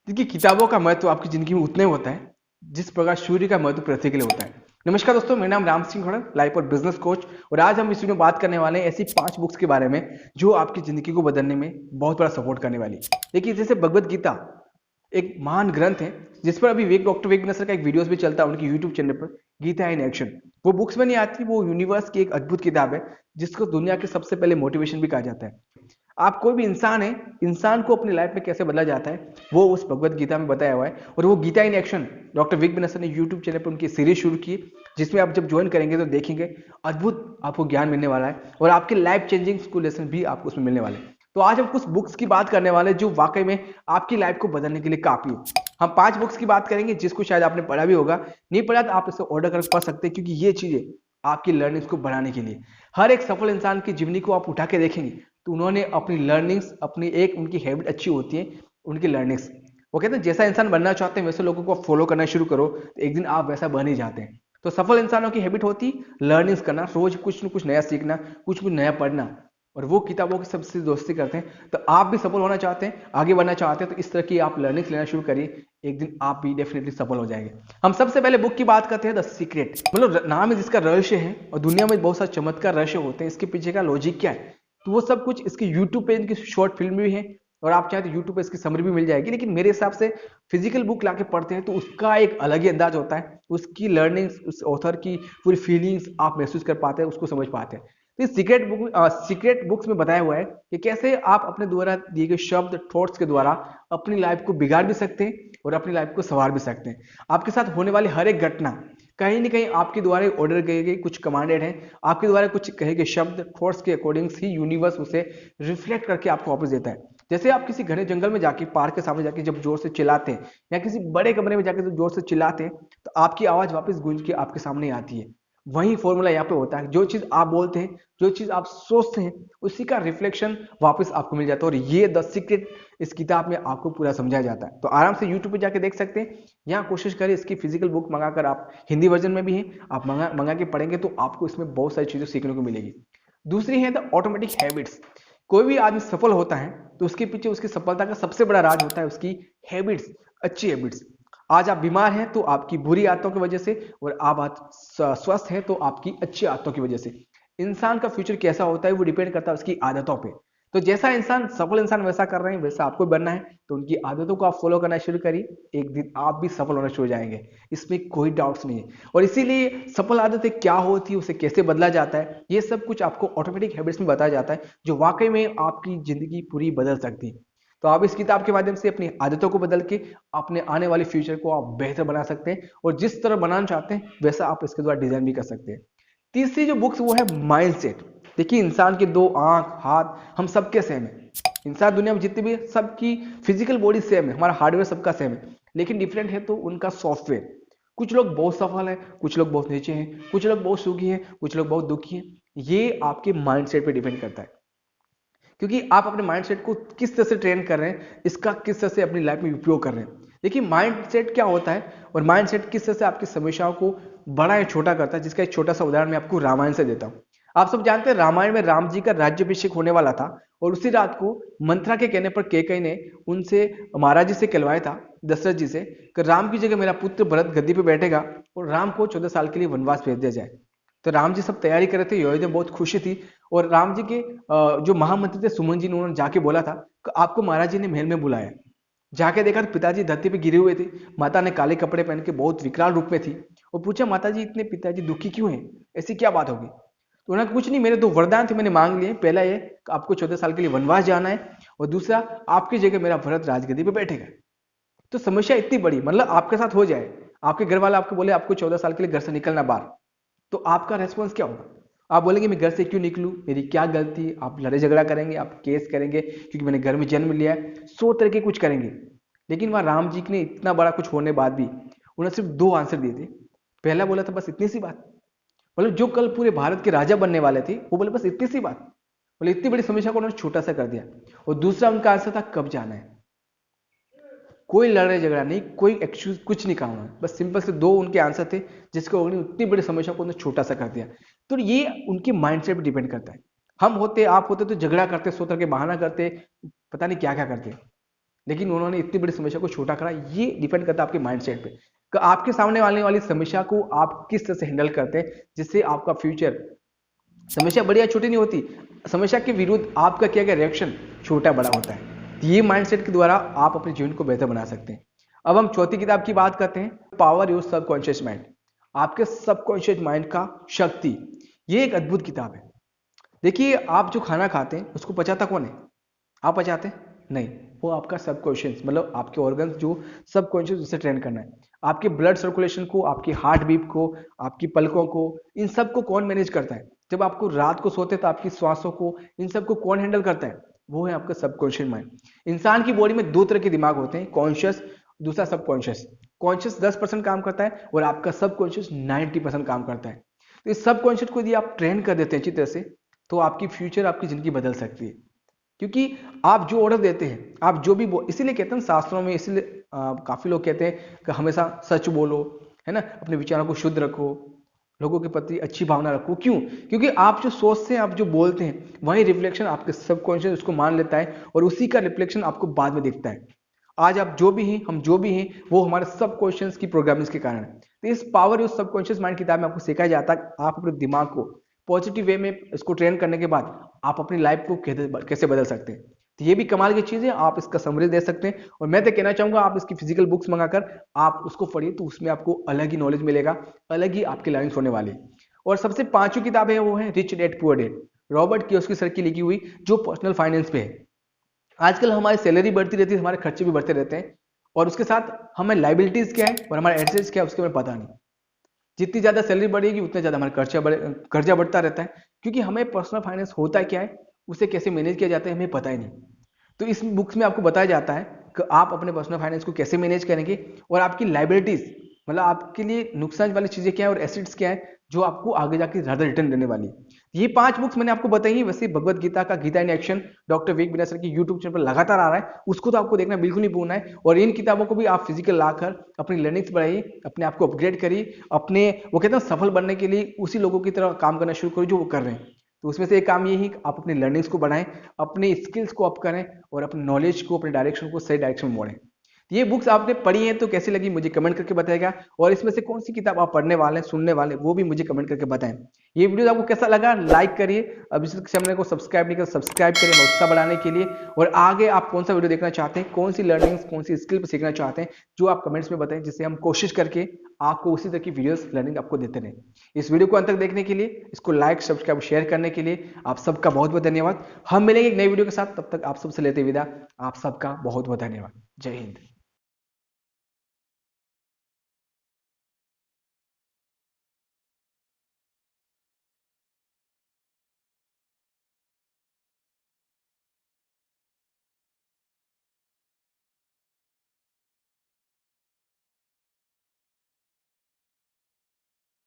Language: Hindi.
देखिए, किताबों का महत्व आपकी ज़िंदगी में उतना ही होता है, जिस प्रकार सूर्य का महत्व पृथ्वी के लिए होता है। नमस्कार दोस्तों, मेरा नाम राम सिंह खड़र, लाइफ और बिजनेस कोच। और आज हम इस वीडियो में बात करने वाले हैं ऐसी 5 बुक्स के बारे में जो आपकी ज़िंदगी को बदलने में बहुत बड़ा सपोर्ट करने वाली है। देखिए, जैसे भगवद गीता एक महान ग्रंथ है, जिस पर अभी डॉक्टर वेग नसर का एक वीडियोस भी चलता है उनके यूट्यूब चैनल पर, गीता इन एक्शन। वो बुक्स में नहीं आती, वो यूनिवर्स की एक अद्भुत किताब है, जिसको दुनिया के सबसे पहले मोटिवेशन भी कहा जाता है। आप कोई भी इंसान है, इंसान को अपनी लाइफ में कैसे बदला जाता है वो उस भगवत गीता में बताया हुआ है। और वो गीता इन एक्शन डॉक्टर विग बिनसन ने यूट्यूब चैनल पर उनकी सीरीज शुरू की, जिसमें आप जब ज्वाइन करेंगे तो देखेंगे अद्भुत आपको ज्ञान मिलने वाला है और आपके लाइफ चेंजिंग स्कूल लेसन भी आपको उसमें मिलने वाले हैं। तो आज हम कुछ बुक्स की बात करने वाले हैं जो वाकई में आपकी लाइफ को बदलने के लिए काफी है। हम 5 बुक्स की बात करेंगे जिसको शायद आपने पढ़ा भी होगा, नहीं पढ़ा तो आप इसे ऑर्डर कर पढ़ सकते हैं, क्योंकि ये चीजें आपकी लर्निंग्स को बढ़ाने के लिए। हर एक सफल इंसान की जीवनी को आप उठा के देखेंगे तो उन्होंने अपनी लर्निंग्स, अपनी एक उनकी हैबिट अच्छी होती है, उनकी लर्निंग्स। वो कहते हैं जैसा इंसान बनना चाहते हैं वैसे लोगों को फॉलो करना शुरू करो तो एक दिन आप वैसा बन ही जाते हैं। तो सफल इंसानों की हैबिट होती लर्निंग्स करना, रोज कुछ न कुछ नया सीखना, कुछ कुछ नया पढ़ना। और वो किताबों की सबसे दोस्ती करते हैं। तो आप भी सफल होना चाहते हैं, आगे बढ़ना चाहते हैं, तो इस तरह की आप लर्निंग्स लेना शुरू करिए, एक दिन आप भी डेफिनेटली सफल हो जाएंगे। हम सबसे पहले बुक की बात करते हैं द सीक्रेट। मतलब नाम है जिसका रहस्य है, और दुनिया में बहुत सारे चमत्कार रहस्य होते हैं, इसके पीछे का लॉजिक क्या है तो वो सब कुछ इसके यूट्यूब पे इनकी शॉर्ट फिल्म भी है, और आप चाहें तो यूट्यूब पे इसकी समरी भी मिल जाएगी। लेकिन मेरे हिसाब से फिजिकल बुक लाके पढ़ते हैं तो उसका एक अलग ही अंदाज होता है, उसकी लर्निंग्स, उस ऑथर की पूरी फीलिंग्स आप महसूस कर पाते हैं, उसको समझ पाते हैं। तो इस सीक्रेट बुक्स में बताया हुआ है कि कैसे आप अपने द्वारा दिए गए शब्द, थॉट्स के द्वारा अपनी लाइफ को बिगाड़ भी सकते हैं और अपनी लाइफ को संवार भी सकते हैं। आपके साथ होने वाली हर एक घटना कहीं ना कहीं आपके द्वारा ऑर्डर किए गए कुछ कमांडेड है, आपके द्वारा कुछ कहे गए शब्द, थॉट्स के अकॉर्डिंग्स ही यूनिवर्स उसे रिफ्लेक्ट करके आपको वापस देता है। जैसे आप किसी घने जंगल में जाके, पार्क के सामने जाके जब जोर से चिल्लाते हैं, या किसी बड़े कमरे में जाके जब जोर से चिल्लाते हैं, तो आपकी आवाज वापस गूंज के आपके सामने आती है। वही फॉर्मूला यहाँ पे होता है, जो चीज आप बोलते हैं, जो चीज आप सोचते हैं, उसी का रिफ्लेक्शन वापस आपको मिल जाता है। और ये द सीक्रेट इस किताब में आपको पूरा समझाया जाता है। तो आराम से यूट्यूब पे जाके देख सकते हैं। यहाँ कोशिश करें इसकी फिजिकल बुक मंगाकर, आप हिंदी वर्जन में भी है, आप मंगा मंगा के पढ़ेंगे तो आपको इसमें बहुत सारी चीजें सीखने को मिलेगी। दूसरी है द ऑटोमेटिक हैबिट्स। कोई भी आदमी सफल होता है तो उसके पीछे उसकी सफलता का सबसे बड़ा राज होता है उसकी हैबिट्स, अच्छी हैबिट्स। आज आप बीमार हैं तो आपकी बुरी आदतों की वजह से, और आप आज स्वस्थ हैं तो आपकी अच्छी आदतों की वजह से। इंसान का फ्यूचर कैसा होता है वो डिपेंड करता है उसकी आदतों पे। तो जैसा इंसान, सफल इंसान वैसा कर रहे हैं, वैसा आपको बनना है। तो उनकी आदतों को आप फॉलो करना शुरू करिए, एक दिन आप भी सफल होना शुरू हो जाएंगे, इसमें कोई डाउट्स नहीं है। और इसीलिए सफल आदतें क्या होती है, उसे कैसे बदला जाता है, ये सब कुछ आपको ऑटोमेटिक हैबिट्स में बताया जाता है, जो वाकई में आपकी जिंदगी पूरी बदल सकती है। तो आप इस किताब के माध्यम से अपनी आदतों को बदल के अपने आने वाले फ्यूचर को आप बेहतर बना सकते हैं, और जिस तरह बनाना चाहते हैं वैसा आप इसके द्वारा डिजाइन भी कर सकते हैं। तीसरी जो बुक्स वो है माइंडसेट। देखिए, इंसान के दो आंख, हाथ, हम सबके सेम है। इंसान दुनिया में जितने भी है, सबकी फिजिकल बॉडी सेम है, हमारा हार्डवेयर सबका सेम है, लेकिन डिफरेंट है तो उनका सॉफ्टवेयर। कुछ लोग बहुत सफल हैं, कुछ लोग बहुत नीचे हैं, कुछ लोग बहुत सुखी हैं, कुछ लोग बहुत दुखी हैं। ये आपके माइंडसेट पे डिपेंड करता है, क्योंकि आप अपने माइंडसेट को किस तरह से ट्रेन कर रहे हैं, इसका किस तरह से अपनी लाइफ में उपयोग कर रहे हैं। देखिए, माइंडसेट क्या होता है और माइंडसेट किस तरह से आपकी समस्याओं को बड़ा या छोटा करता है, जिसका एक छोटा सा उदाहरण मैं आपको रामायण से देता हूँ। आप सब जानते हैं रामायण में राम जी का राज्यभिषेक होने वाला था, और उसी रात को मंत्रा के कहने पर कैकेयी ने उनसे, महाराज जी से कहलवाया था, दशरथ जी से, कि राम की जगह मेरा पुत्र भरत गद्दी पे बैठेगा और राम को 14 साल के लिए वनवास भेज दिया जाए। तो राम जी सब तैयारी कर रहे थे, अयोध्या में बहुत खुशी थी। और राम जी के जो महामंत्री थे सुमन जी ने, उन्होंने जाके बोला था कि आपको महाराज जी ने महल में बुलाया। जाके देखा तो पिताजी धरती पे गिरे हुए थे, माता ने काले कपड़े पहन के बहुत विकराल रूप में थी। और पूछा, माता जी इतने पिताजी दुखी क्यों हैं, ऐसी क्या बात होगी। तो उन्होंने, कुछ नहीं, मेरे दो वरदान थे, मैंने मांग लिए। पहला ये कि आपको 14 साल के लिए वनवास जाना है, और दूसरा आपकी जगह मेरा भरत राजगद्दी पे बैठेगा। तो समस्या इतनी बड़ी, मतलब आपके साथ हो जाए, आपके घर वाले आपको बोले आपको 14 साल के लिए घर से निकलना बाहर, तो आपका रेस्पॉन्स क्या होगा। आप बोलेंगे मैं घर से क्यों निकलूं, मेरी क्या गलती है, आप लड़े झगड़ा करेंगे, आप केस करेंगे क्योंकि मैंने घर में जन्म लिया है, 100 तरह के कुछ करेंगे। लेकिन वहां राम जी ने इतना बड़ा कुछ होने बाद भी उन्हें सिर्फ 2 आंसर दिए थे। पहला बोला था बस इतनी सी बात, मतलब जो कल पूरे भारत के राजा बनने वाले थे वो बोले बस इतनी सी बात, बोले इतनी बड़ी समस्या को उन्होंने छोटा सा कर दिया। और दूसरा उनका आंसर था कब जाना है। कोई लड़ाई झगड़ा नहीं, कोई एक्सक्यूज कुछ नहीं कहा उन्होंने, बस सिंपल से 2 उनके आंसर थे, जिसको उन्होंने उतनी बड़ी समस्या को उन्होंने छोटा सा कर दिया। तो ये उनके माइंडसेट पे डिपेंड करता है। हम होते, आप होते तो झगड़ा करते, 100 तरह के बहाना करते, पता नहीं क्या क्या करते। लेकिन उन्होंने इतनी बड़ी समस्या को छोटा करा। ये डिपेंड करता है आपके माइंडसेट पे कि आपके सामने आने वाली समस्या को आप किस तरह से हैंडल करते हैं, जिससे आपका फ्यूचर, समस्या बड़ी या छोटी नहीं होती, समस्या के विरुद्ध आपका क्या क्या रिएक्शन छोटा बड़ा होता है। तो ये माइंडसेट के द्वारा आप अपने जीवन को बेहतर बना सकते हैं। अब हम चौथी किताब की बात करते हैं, पावर योर सबकॉन्शियस माइंड, आपके सबकॉन्शियस माइंड का शक्ति। ये एक अद्भुत किताब है। देखिए, आप जो खाना खाते हैं उसको पचाता कौन है? आप पचाते हैं? नहीं, वो आपका सबकॉन्शियस, मतलब आपके ऑर्गन्स जो सबकॉन्शियस, उसे ट्रेन करना है। आपके ब्लड सर्कुलेशन को, आपकी हार्ट बीट को, आपकी पलकों को, इन सब को कौन मैनेज करता है? जब आपको रात को सोते तो आपकी श्वासों को, इन सब को कौन हैंडल करता है? वो है आपका सबकॉन्शियस माइंड। इंसान की बॉडी में दो तरह के दिमाग होते हैं, कॉन्शियस, दूसरा सबकॉन्शियस। कॉन्शियस 10% काम करता है और आपका सबकॉन्शियस 90% काम करता है। तो इस सबकॉन्शियस को यदि आप ट्रेन कर देते हैं अच्छी तरह से, तो आपकी फ्यूचर, आपकी जिंदगी बदल सकती है। क्योंकि आप जो ऑर्डर देते हैं, आप जो भी इसीलिए कहते हैं शास्त्रों में, इसीलिए काफी लोग कहते हैं कि हमेशा सच बोलो, है ना, अपने विचारों को शुद्ध रखो, लोगों के प्रति अच्छी भावना रखो। क्यों? क्योंकि आप जो सोचते हैं, आप जो बोलते हैं, वही रिफ्लेक्शन आपके सबकॉन्शियस उसको मान लेता है और उसी का रिफ्लेक्शन आपको बाद में दिखता है। आज आप जो भी हैं, हम जो भी हैं, वो हमारे सबकॉन्शियस की प्रोग्रामिंग के कारण है। तो इस पावर ऑफ सबकॉन्शियस माइंड किताब में आपको सिखाया जाता है आप अपने दिमाग को पॉजिटिव वे में इसको ट्रेन करने के बाद आप अपनी लाइफ को कैसे बदल सकते हैं। तो ये भी कमाल की चीज है, आप इसका समरी दे सकते हैं। और मैं तो कहना चाहूंगा, आप इसकी फिजिकल बुक्स मंगाकर आप उसको पढ़िए, तो उसमें आपको अलग ही नॉलेज मिलेगा, अलग ही आपकी लर्निंग्स होने वाली है। और सबसे पांचवी किताब है वो है rich dad poor dad, Robert Kiyosaki sir की लिखी हुई, जो पर्सनल फाइनेंस पे है। आजकल हमारी सैलरी बढ़ती रहती है, हमारे खर्चे भी बढ़ते रहते हैं, और उसके साथ हमें लाइबिलिटीज क्या है और हमारे एसेट्स क्या है उसके हमें पता नहीं। जितनी ज्यादा सैलरी बढ़ेगी उतना ज्यादा हमारा कर्जा बढ़ता रहता है, क्योंकि हमें पर्सनल फाइनेंस होता है क्या है, उसे कैसे मैनेज किया जाता है, हमें पता ही नहीं। तो इस बुक्स में आपको बताया जाता है कि आप अपने पर्सनल फाइनेंस को कैसे मैनेज करेंगे, और आपकी लाइबिलिटीज, मतलब आपके लिए नुकसान वाली चीजें क्या है और एसेट्स क्या है जो आपको आगे जाके ज्यादा रिटर्न देने वाली है। ये 5 बुक्स मैंने आपको बताई है। वैसे भगवत गीता का गीता इन एक्शन डॉक्टर विवेक बिना सर की यूट्यूब चैनल पर लगातार आ रहा है, उसको तो आपको देखना बिल्कुल नहीं भूलना है। और इन किताबों को भी आप फिजिकल लाकर अपनी लर्निंग्स बढ़ाइए, अपने आप को अपग्रेड करिए, अपने, वो कहते हैं सफल बनने के लिए उसी लोगों की तरह काम करना शुरू करो जो वो कर रहे हैं। तो उसमें से एक काम ये ही कि आप अपनी लर्निंग्स को बढ़ाएं, अपने स्किल्स को अप करें और अपने नॉलेज को, अपने डायरेक्शन को सही डायरेक्शन में मोड़ें। ये बुक्स आपने पढ़ी हैं तो कैसी लगी मुझे कमेंट करके बताएगा, और इसमें से कौन सी किताब आप पढ़ने वाले हैं, सुनने वाले, वो भी मुझे कमेंट करके बताएं। ये वीडियो आपको कैसा लगा लाइक करिए, अभी तक चैनल को सब्सक्राइब नहीं कर सब्सक्राइब करिए उत्साह बढ़ाने के लिए। और आगे आप कौन सा वीडियो देखना चाहते हैं, कौन सी लर्निंग्स, कौन सी स्किल पर सीखना चाहते हैं, जो आप कमेंट्स में बताएं, जिससे हम कोशिश करके आपको उसी तरह की वीडियोस लर्निंग आपको देते रहें। इस वीडियो को अंत तक देखने के लिए, इसको लाइक सब्सक्राइब शेयर करने के लिए आप सबका बहुत बहुत धन्यवाद। हम मिलेंगे एक नई वीडियो के साथ, तब तक आप सबसे लेते विदा। आप सबका बहुत बहुत धन्यवाद। जय हिंद।